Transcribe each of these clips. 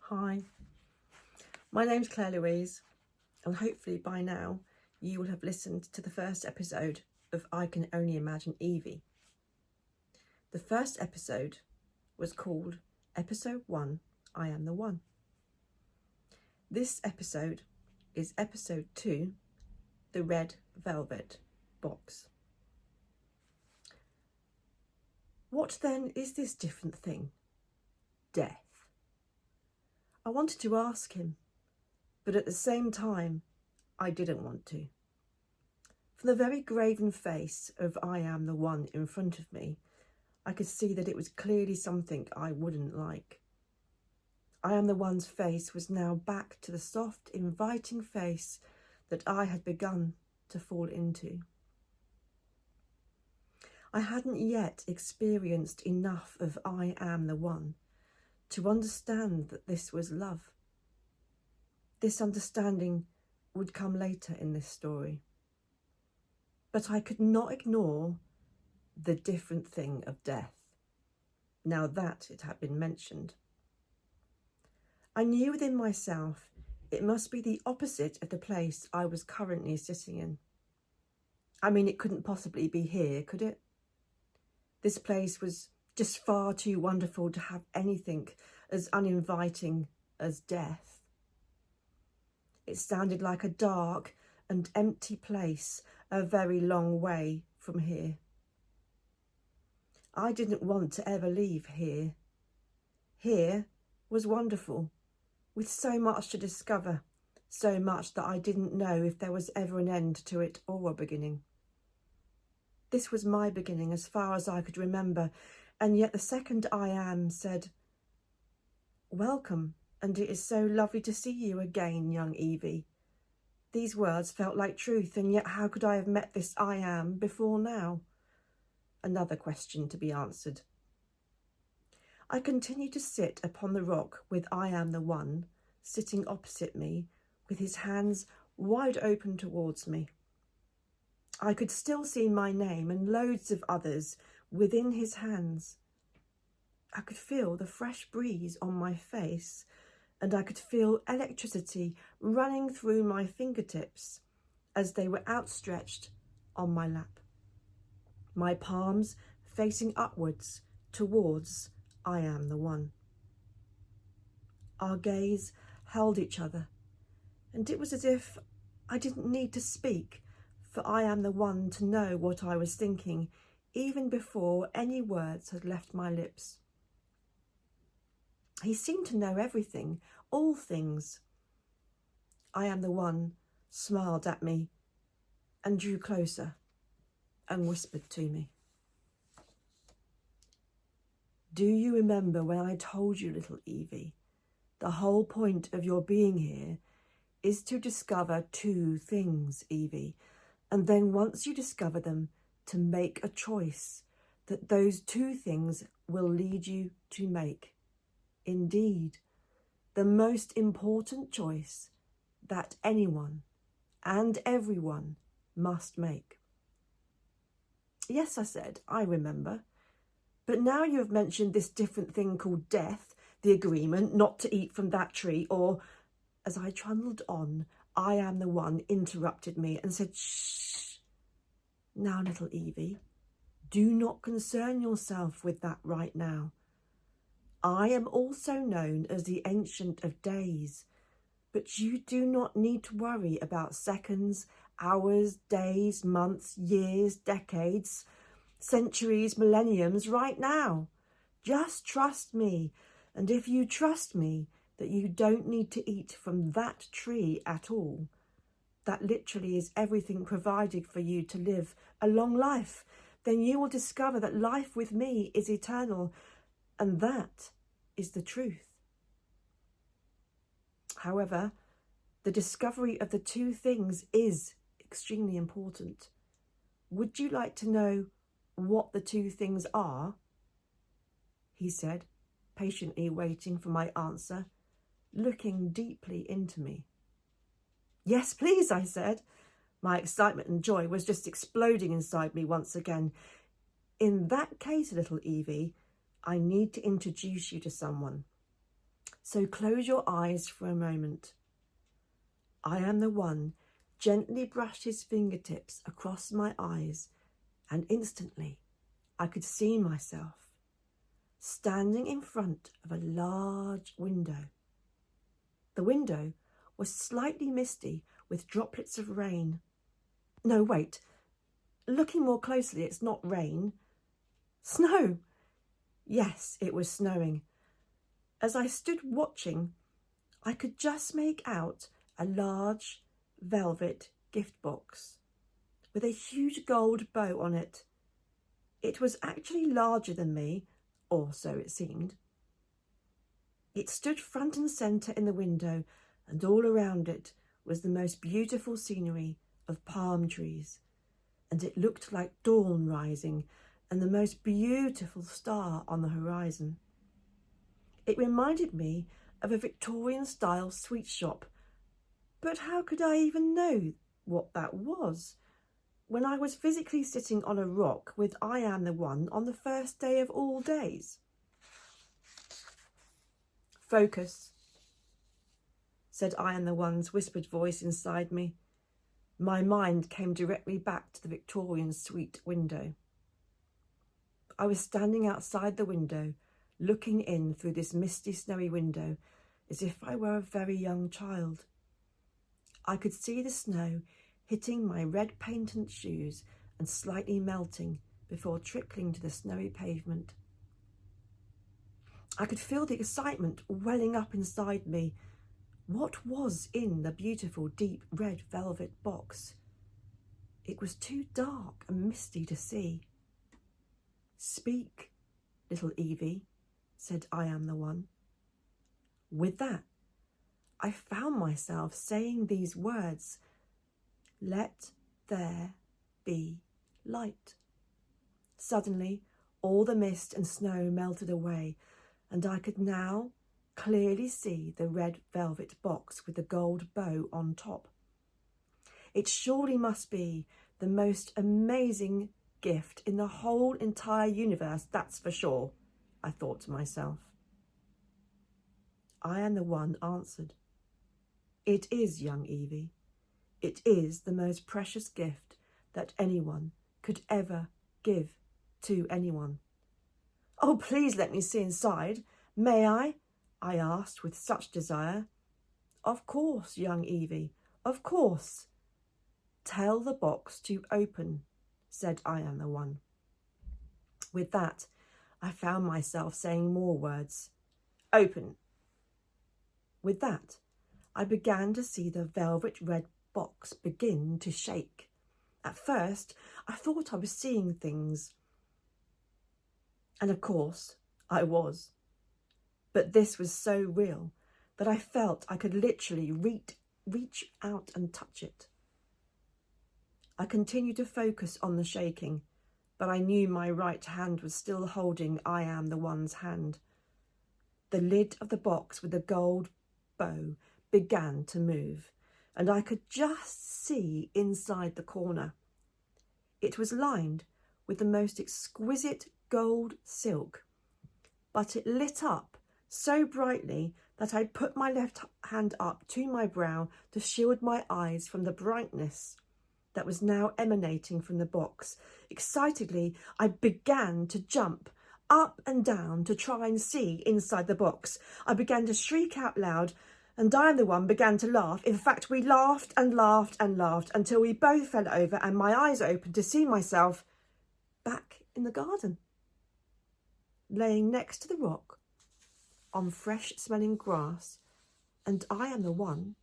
Hi, my name's Claire Louise, and hopefully by now you will have listened to the first episode of I Can Only Imagine Evie. The first episode was called Episode 1, I Am the One. This episode is Episode 2, The Red Velvet Box. What then is this different thing? Death. I wanted to ask him, but at the same time, I didn't want to. From the very graven face of I Am the One in front of me, I could see that it was clearly something I wouldn't like. I Am the One's face was now back to the soft, inviting face that I had begun to fall into. I hadn't yet experienced enough of I Am the One to understand that this was love. This understanding would come later in this story. But I could not ignore the different thing of death, now that it had been mentioned. I knew within myself it must be the opposite of the place I was currently sitting in. I mean, it couldn't possibly be here, could it? This place was just far too wonderful to have anything as uninviting as death. It sounded like a dark and empty place a very long way from here. I didn't want to ever leave here. Here was wonderful, with so much to discover, so much that I didn't know if there was ever an end to it or a beginning. This was my beginning as far as I could remember, and yet the second I Am said, "Welcome, and it is so lovely to see you again, young Evie." These words felt like truth, and yet how could I have met this I Am before now? Another question to be answered. I continued to sit upon the rock with I Am the One sitting opposite me, with his hands wide open towards me. I could still see my name and loads of others within his hands. I could feel the fresh breeze on my face, and I could feel electricity running through my fingertips as they were outstretched on my lap. My palms facing upwards towards I Am the One. Our gaze held each other, and it was as if I didn't need to speak for I Am the One to know what I was thinking, even before any words had left my lips. He seemed to know everything, all things. I Am the One smiled at me and drew closer and whispered to me. "Do you remember when I told you, little Evie, the whole point of your being here is to discover two things, Evie, and then once you discover them, to make a choice that those two things will lead you to make. Indeed, the most important choice that anyone and everyone must make." "Yes," I said, "I remember. But now you have mentioned this different thing called death, the agreement not to eat from that tree, or..." As I trundled on, I Am the One interrupted me and said, "Shh. Now, little Evie, do not concern yourself with that right now. I am also known as the Ancient of Days, but you do not need to worry about seconds, hours, days, months, years, decades, centuries, millenniums right now. Just trust me, and if you trust me that you don't need to eat from that tree at all, that literally is everything provided for you to live a long life, then you will discover that life with me is eternal, and that is the truth. However, the discovery of the two things is extremely important. Would you like to know what the two things are?" he said, patiently waiting for my answer, looking deeply into me. "Yes, please," I said. My excitement and joy was just exploding inside me once again. "In that case, little Evie, I need to introduce you to someone. So close your eyes for a moment. I Am the One gently brushed his fingertips across my eyes, and instantly I could see myself standing in front of a large window. The window was slightly misty with droplets of rain. No, wait. Looking more closely, it's not rain. Snow. Yes, it was snowing. As I stood watching, I could just make out a large velvet gift box with a huge gold bow on it. It was actually larger than me, or so it seemed. It stood front and centre in the window, and all around it was the most beautiful scenery of palm trees, and it looked like dawn rising and the most beautiful star on the horizon. It reminded me of a Victorian-style sweet shop, but how could I even know what that was when I was physically sitting on a rock with I Am the One on the first day of all days? Focus, said I Am the One's whispered voice inside me. My mind came directly back to the Victorian suite window. I was standing outside the window, looking in through this misty, snowy window as if I were a very young child. I could see the snow hitting my red patent shoes and slightly melting before trickling to the snowy pavement. I could feel the excitement welling up inside me. What was in the beautiful deep red velvet box? It was too dark and misty to see. Speak, little Evie, said I Am the One. With that, I found myself saying these words, let there be light. Suddenly, all the mist and snow melted away, and I could now clearly see the red velvet box with the gold bow on top. It surely must be the most amazing gift in the whole entire universe, that's for sure, I thought to myself. I Am the One answered. It is, young Evie. It is the most precious gift that anyone could ever give to anyone. Oh, please let me see inside. May I asked with such desire. Of course, young Evie, of course. Tell the box to open, said I Am the One. With that, I found myself saying more words. Open. With that, I began to see the velvet red box begin to shake. At first, I thought I was seeing things. And of course, I was. But this was so real that I felt I could literally reach out and touch it. I continued to focus on the shaking, but I knew my right hand was still holding I Am the One's hand. The lid of the box with the gold bow began to move, and I could just see inside the corner. It was lined with the most exquisite gold silk, but it lit up so brightly that I put my left hand up to my brow to shield my eyes from the brightness that was now emanating from the box. Excitedly, I began to jump up and down to try and see inside the box. I began to shriek out loud, and I Am the One began to laugh. In fact, we laughed and laughed and laughed until we both fell over and my eyes opened to see myself back in the garden, laying next to the rock on fresh-smelling grass, and I Am the One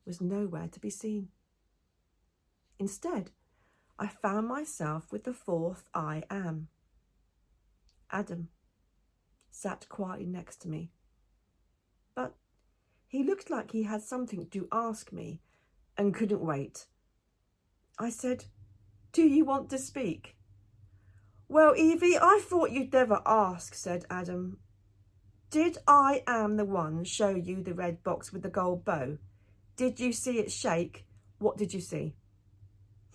was nowhere to be seen. Instead, I found myself with the fourth I Am. Adam sat quietly next to me, but he looked like he had something to ask me and couldn't wait. I said, "Do you want to speak?" "Well, Evie, I thought you'd never ask," said Adam. "Did I Am the One show you the red box with the gold bow? Did you see it shake? What did you see?"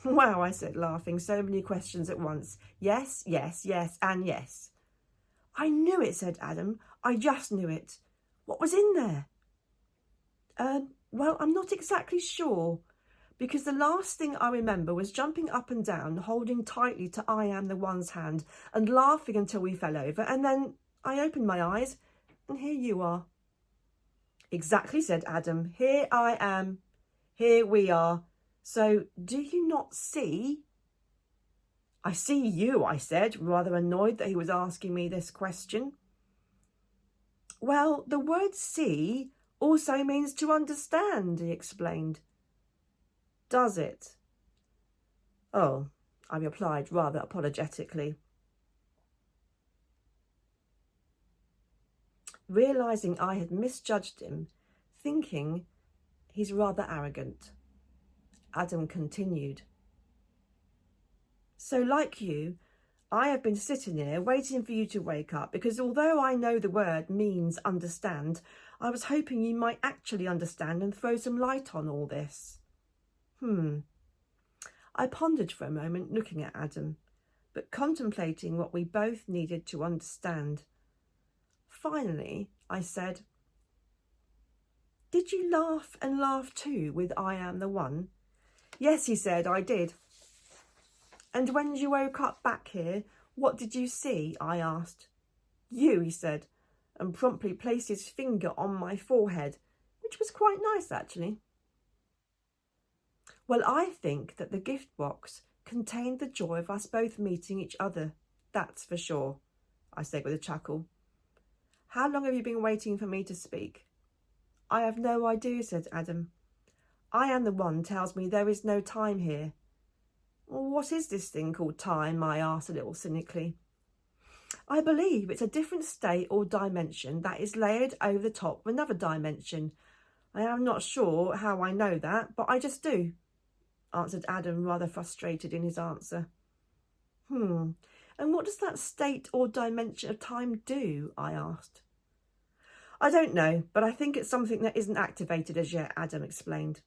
"Wow," I said, laughing, so many questions at once. "Yes, yes, yes, and yes." "I knew it," said Adam. "I just knew it. What was in there? Well, I'm not exactly sure, because the last thing I remember was jumping up and down, holding tightly to I Am the One's hand and laughing until we fell over, and then I opened my eyes and here you are. Exactly, said Adam. Here I am. Here we are. So, do you not see? I see you, I said, rather annoyed that he was asking me this question. Well, the word see also means to understand, he explained. Does it? Oh, I replied rather apologetically. Realising I had misjudged him, thinking he's rather arrogant. Adam continued. So, like you, I have been sitting here waiting for you to wake up because although I know the word means understand, I was hoping you might actually understand and throw some light on all this. I pondered for a moment, looking at Adam, but contemplating what we both needed to understand. Finally, I said, Did you laugh and laugh too with I Am the One? Yes, he said, I did. And when you woke up back here, what did you see? I asked. You, he said, and promptly placed his finger on my forehead, which was quite nice, actually. Well, I think that the gift box contained the joy of us both meeting each other, that's for sure, I said with a chuckle. How long have you been waiting for me to speak? I have no idea, said Adam. I Am the One tells me there is no time here. What is this thing called time? I asked a little cynically. I believe it's a different state or dimension that is layered over the top of another dimension. I am not sure how I know that, but I just do, answered Adam, rather frustrated in his answer. And what does that state or dimension of time do? I asked. I don't know, but I think it's something that isn't activated as yet, Adam explained.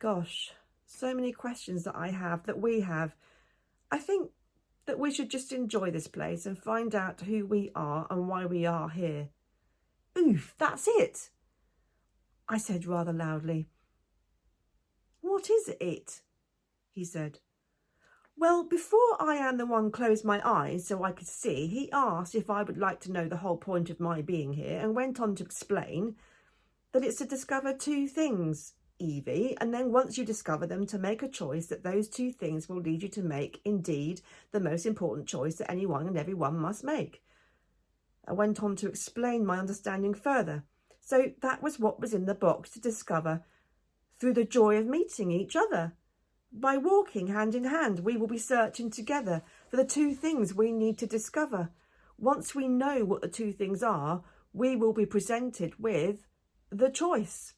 Gosh, so many questions that I have, that we have. I think that we should just enjoy this place and find out who we are and why we are here. Oof, that's it, I said rather loudly. What is it? He said. Well, before I Am the One closed my eyes so I could see, he asked if I would like to know the whole point of my being here and went on to explain that it's to discover two things, Evie, and then once you discover them, to make a choice that those two things will lead you to make, indeed, the most important choice that anyone and everyone must make. I went on to explain my understanding further. So that was what was in the box to discover through the joy of meeting each other. By walking hand in hand, we will be searching together for the two things we need to discover. Once we know what the two things are, we will be presented with the choice.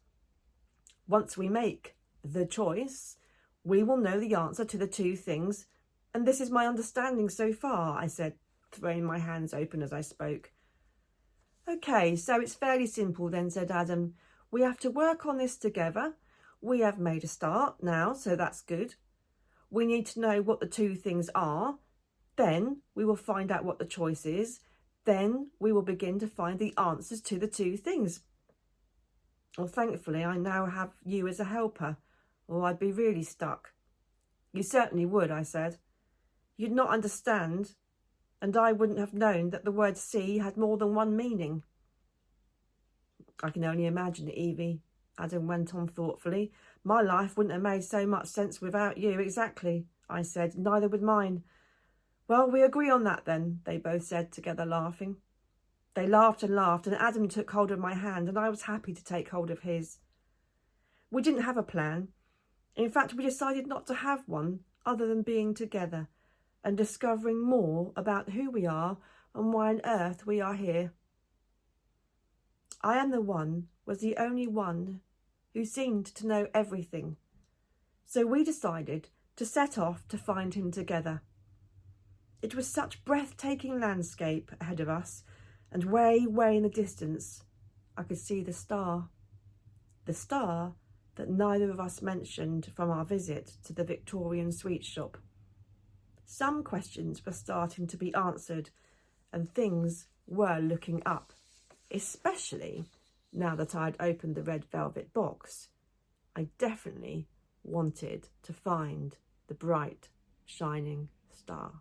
Once we make the choice, we will know the answer to the two things. And this is my understanding so far, I said, throwing my hands open as I spoke. Okay, so it's fairly simple then, said Adam. We have to work on this together. We have made a start now, so that's good. We need to know what the two things are. Then we will find out what the choice is. Then we will begin to find the answers to the two things. Well, thankfully, I now have you as a helper, or I'd be really stuck. You certainly would, I said. You'd not understand, and I wouldn't have known that the word see had more than one meaning. I can only imagine it, Evie, Adam went on thoughtfully. My life wouldn't have made so much sense without you. Exactly, I said. Neither would mine. Well, we agree on that then, they both said together, laughing. They laughed and laughed, and Adam took hold of my hand, and I was happy to take hold of his. We didn't have a plan. In fact, we decided not to have one other than being together and discovering more about who we are and why on earth we are here. I Am the One was the only one who seemed to know everything, so we decided to set off to find him together. It was such breathtaking landscape ahead of us, and way, way in the distance, I could see the star that neither of us mentioned from our visit to the Victorian sweet shop. Some questions were starting to be answered, and things were looking up, especially now that I'd opened the red velvet box, I definitely wanted to find the bright, shining star.